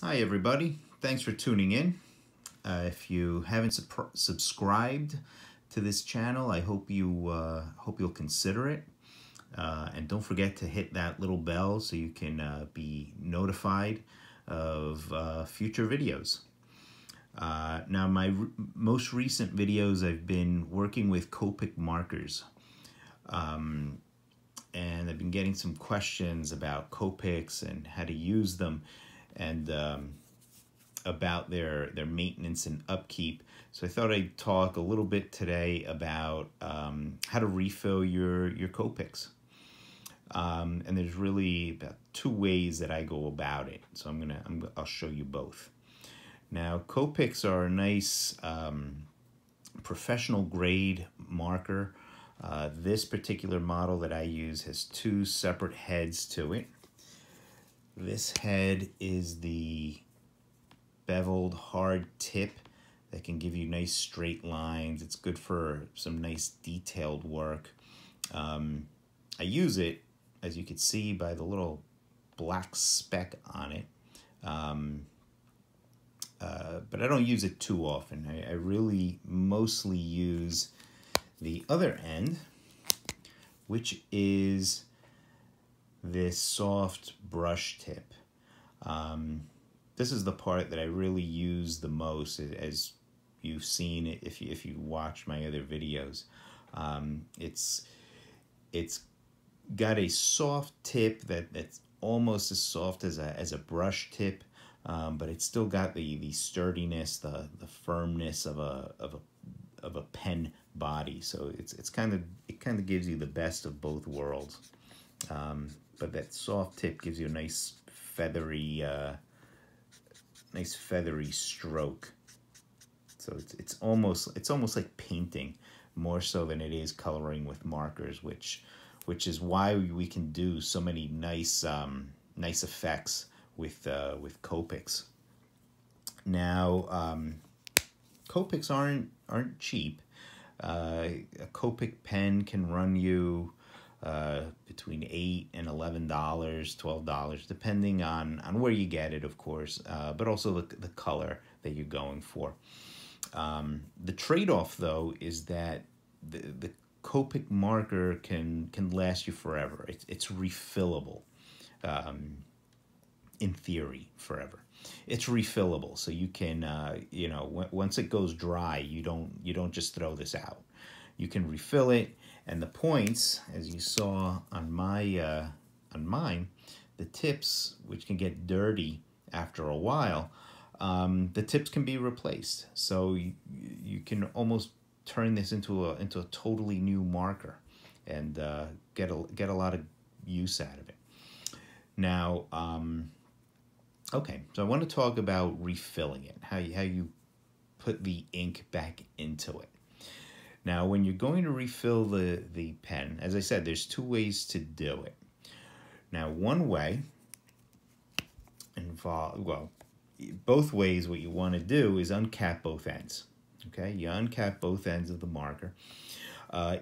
Hi everybody, thanks for tuning in. If you haven't subscribed to this channel, I hope you'll consider it. And don't forget to hit that little bell so you can be notified of future videos. Now my most recent videos, I've been working with Copic markers. And I've been getting some questions about Copics and how to use them, and about their maintenance and upkeep. So I thought I'd talk a little bit today about how to refill your Copics. And there's really about two ways that I go about it. So I'll show you both. Now, Copics are a nice professional grade marker. This particular model that I use has two separate heads to it. This head is the beveled hard tip that can give you nice straight lines. It's good for some nice detailed work. I use it, as you can see by the little black speck on it, but I don't use it too often. I really mostly use the other end, which is this soft brush tip. This is the part that I really use the most, as you've seen it if you watch my other videos. It's got a soft tip that's almost as soft as a brush tip, but it's still got the sturdiness, the firmness of a pen body. So it kind of gives you the best of both worlds. But that soft tip gives you a nice feathery stroke. So it's almost like painting, more so than it is coloring with markers, which is why we can do so many nice effects with Copics. Now, Copics aren't cheap. A Copic pen can run you between $8 and $11, $12, depending on where you get it, of course, but also the color that you're going for. The trade-off, though, is that the Copic marker can last you forever. It's refillable, in theory, forever. It's refillable, so you can, once it goes dry, you don't just throw this out. You can refill it, and the points, as you saw on mine, the tips, which can get dirty after a while, the tips can be replaced. So you can almost turn this into a totally new marker, and get a lot of use out of it. Now, okay, so I want to talk about refilling it, how you put the ink back into it. Now, when you're going to refill the pen, as I said, there's two ways to do it. Now, one way both ways, what you want to do is uncap both ends. Okay, you uncap both ends of the marker.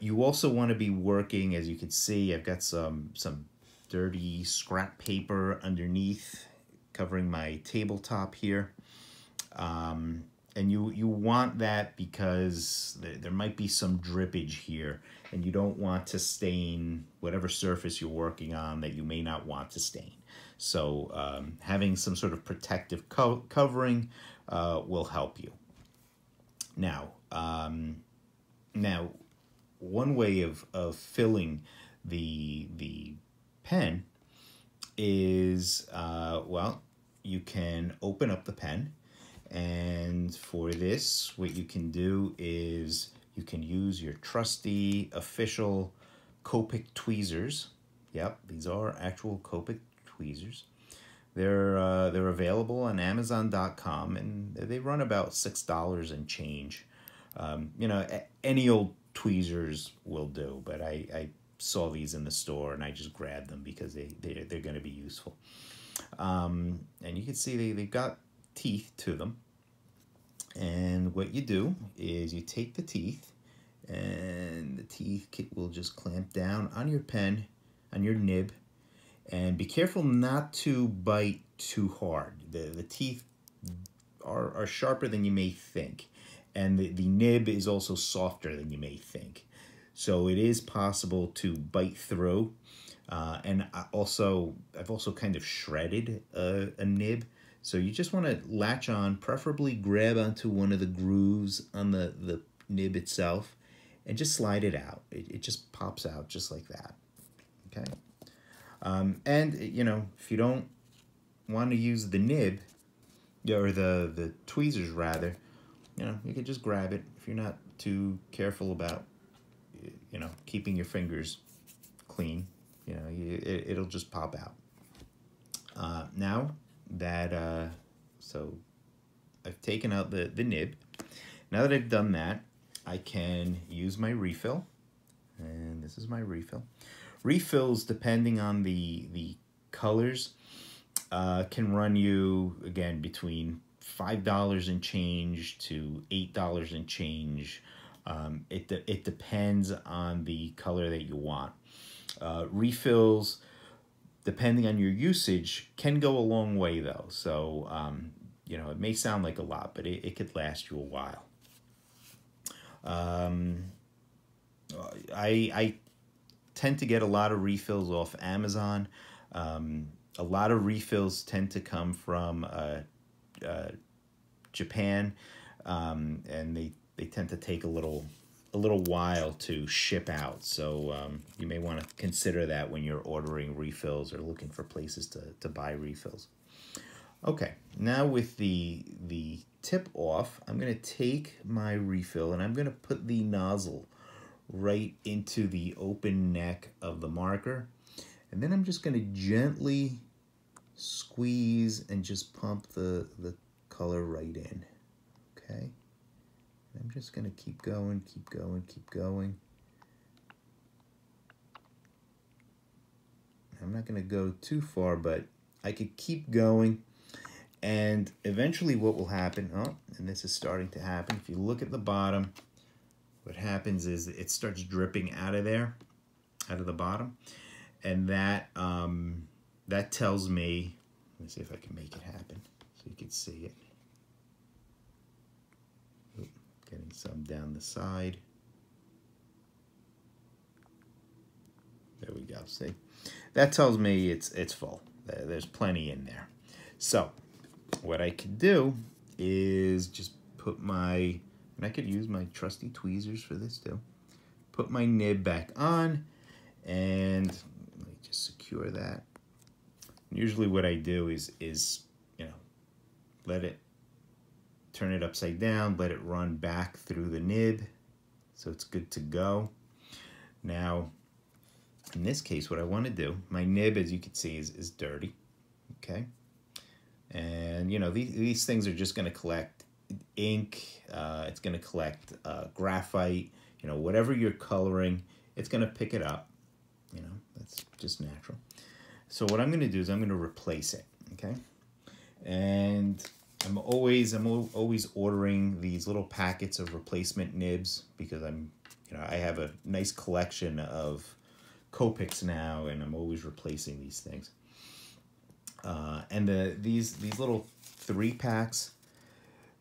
You also want to be working, as you can see, I've got some dirty scrap paper underneath covering my tabletop here. And you want that because there might be some drippage here, and you don't want to stain whatever surface you're working on that you may not want to stain. So having some sort of protective covering will help you. Now, one way of filling the pen is, you can open up the pen. And for this, what you can do is you can use your trusty official Copic tweezers. Yep, these are actual Copic tweezers. They're available on Amazon.com, and they run about $6 and change. Any old tweezers will do, but I saw these in the store and I just grabbed them because they're going to be useful. And you can see they've got teeth to them, and what you do is you take the teeth, and the teeth will just clamp down on your pen, on your nib, and be careful not to bite too hard. The teeth are sharper than you may think, and the nib is also softer than you may think. So it is possible to bite through. And I've also kind of shredded a nib. So you just want to latch on, preferably grab onto one of the grooves on the nib itself, and just slide it out. It just pops out just like that. Okay. And you know, if you don't want to use the nib, or the tweezers rather, you know, you can just grab it if you're not too careful about, you know, keeping your fingers clean. You know, it'll just pop out. Now that, so I've taken out the nib. Now that I've done that, I can use my refill. And this is my refill. Refills, depending on the colors, can run you, again, between $5 and change to $8 and change. It depends on the color that you want. Refills, depending on your usage, can go a long way though. So, you know, it may sound like a lot, but it could last you a while. I tend to get a lot of refills off Amazon. A lot of refills tend to come from Japan, and they tend to take a little while to ship out. So you may want to consider that when you're ordering refills or looking for places to buy refills. Okay, now with the tip off, I'm going to take my refill and I'm going to put the nozzle right into the open neck of the marker. And then I'm just going to gently squeeze and just pump the color right in. Okay. I'm just going to keep going, keep going, keep going. I'm not going to go too far, but I could keep going. And eventually what will happen, oh, and this is starting to happen. If you look at the bottom, what happens is it starts dripping out of there, out of the bottom. And that, that tells me, let me see if I can make it happen so you can see it. Getting some down the side. There we go, see? That tells me it's full. There's plenty in there. So what I could do is just put my, and I could use my trusty tweezers for this too, put my nib back on, and let me just secure that. Usually what I do is you know, let it, turn it upside down, let it run back through the nib so it's good to go. Now, in this case, what I want to do, my nib, as you can see, is dirty, okay? And, you know, these things are just going to collect ink, it's going to collect graphite, you know, whatever you're coloring, it's going to pick it up, you know, that's just natural. So what I'm going to do is I'm going to replace it, okay? And I'm always ordering these little packets of replacement nibs because I have a nice collection of Copics now, and I'm always replacing these things. And these little 3-packs,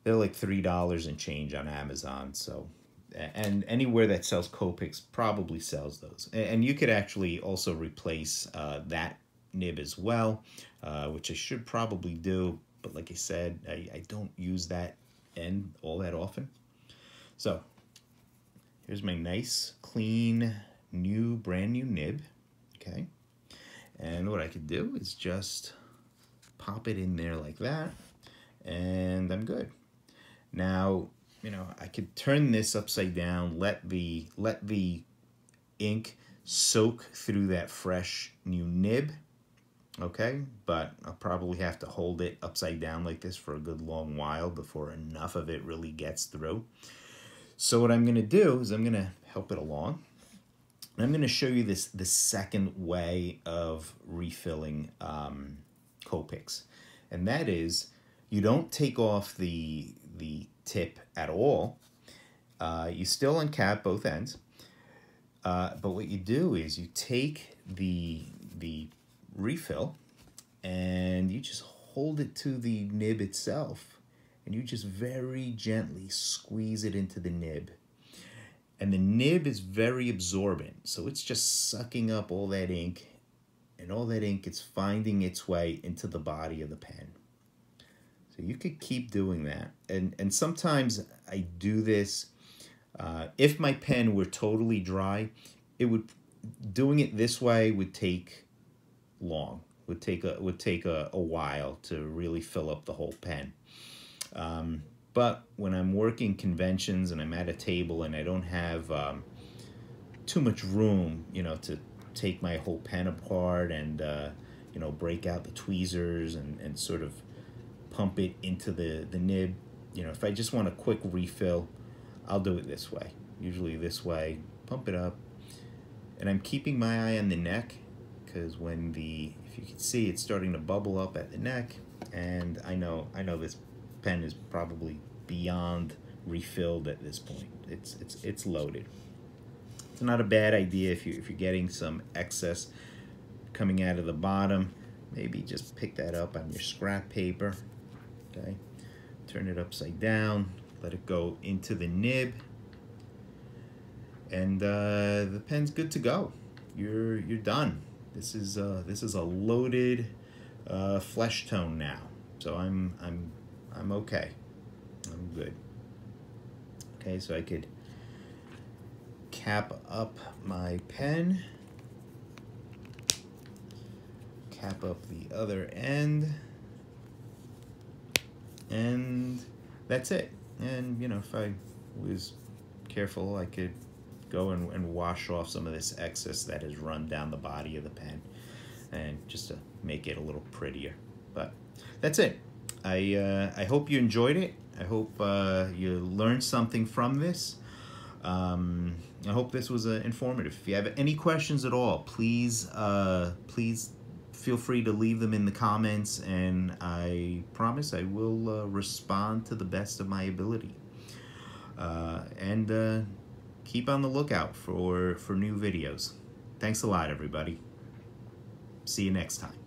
they're like $3 and change on Amazon. So, and anywhere that sells Copics probably sells those. And you could actually also replace that nib as well, which I should probably do. But like I said, I don't use that end all that often. So here's my nice, clean, brand new nib, okay? And what I could do is just pop it in there like that, and I'm good. Now, you know, I could turn this upside down, let the ink soak through that fresh new nib, okay? But I'll probably have to hold it upside down like this for a good long while before enough of it really gets through. So what I'm going to do is I'm going to help it along. And I'm going to show you the second way of refilling Copics. And that is, you don't take off the tip at all. You still uncap both ends. But what you do is you take the refill and you just hold it to the nib itself, and you just very gently squeeze it into the nib. And the nib is very absorbent, so it's just sucking up all that ink, and all that ink is finding its way into the body of the pen. So you could keep doing that. And sometimes I do this. If my pen were totally dry, doing it this way would take long. Would take a while to really fill up the whole pen. But when I'm working conventions and I'm at a table and I don't have too much room, to take my whole pen apart and break out the tweezers and sort of pump it into the nib. If I just want a quick refill, I'll do it this way. Usually this way, pump it up. And I'm keeping my eye on the neck, because if you can see, it's starting to bubble up at the neck, and I know this pen is probably beyond refilled at this point. It's loaded. It's not a bad idea if you're getting some excess coming out of the bottom. Maybe just pick that up on your scrap paper. Okay, turn it upside down, let it go into the nib, and the pen's good to go. You're done. This is a loaded flesh tone now. So I'm okay. I'm good. Okay, so I could cap up my pen, cap up the other end, and that's it. And if I was careful, I could go and wash off some of this excess that has run down the body of the pen, and just to make it a little prettier. But that's it. I hope you enjoyed it. I hope you learned something from this. I hope this was informative. If you have any questions at all, please feel free to leave them in the comments, and I promise I will respond to the best of my ability. And keep on the lookout for new videos. Thanks a lot, everybody. See you next time.